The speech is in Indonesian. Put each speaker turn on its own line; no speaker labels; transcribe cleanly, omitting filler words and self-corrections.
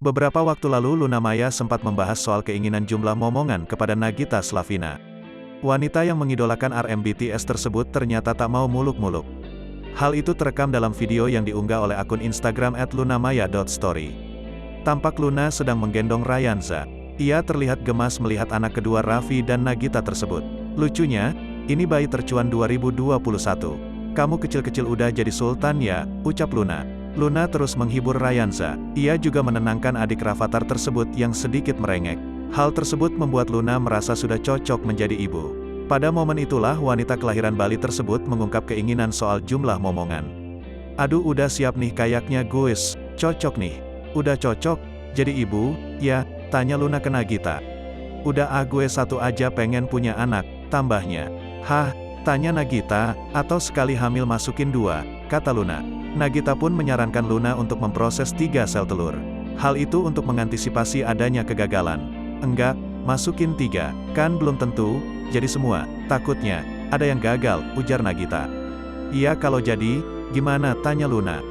Beberapa waktu lalu Luna Maya sempat membahas soal keinginan jumlah momongan kepada Nagita Slavina. Wanita yang mengidolakan RM BTS tersebut ternyata tak mau muluk-muluk. Hal itu terekam dalam video yang diunggah oleh akun Instagram @lunamaya.story. Tampak Luna sedang menggendong Ryanza. Ia terlihat gemas melihat anak kedua Raffi dan Nagita tersebut. Lucunya, ini bayi tercuan 2021. Kamu kecil-kecil udah jadi sultan ya, ucap Luna. Luna terus menghibur Ryanza. Ia juga menenangkan adik Rafathar tersebut yang sedikit merengek. Hal tersebut membuat Luna merasa sudah cocok menjadi ibu. Pada momen itulah wanita kelahiran Bali tersebut mengungkap keinginan soal jumlah momongan. Aduh udah siap nih kayaknya guys, cocok nih. Udah cocok, jadi ibu, ya, tanya Luna ke Nagita. Udah gue satu aja pengen punya anak, tambahnya. Hah, tanya Nagita, atau sekali hamil masukin 2, kata Luna. Nagita pun menyarankan Luna untuk memproses 3 sel telur. Hal itu untuk mengantisipasi adanya kegagalan. Enggak, masukin 3, kan belum tentu, jadi semua, takutnya, ada yang gagal, ujar Nagita. Iya kalau jadi, gimana tanya Luna.